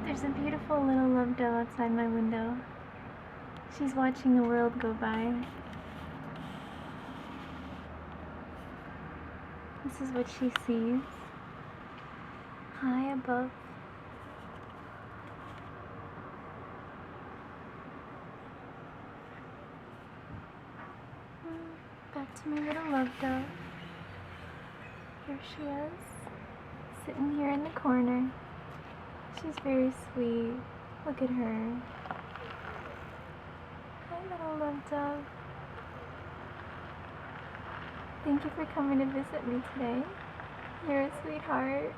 There's a beautiful little love dove outside my window. She's watching the world go by. This is what she sees. High above. Back to my little love dove. Here she is, sitting here in the corner. She's very sweet. Look at her. Hi, little love dove. Thank you for coming to visit me today. You're a sweetheart.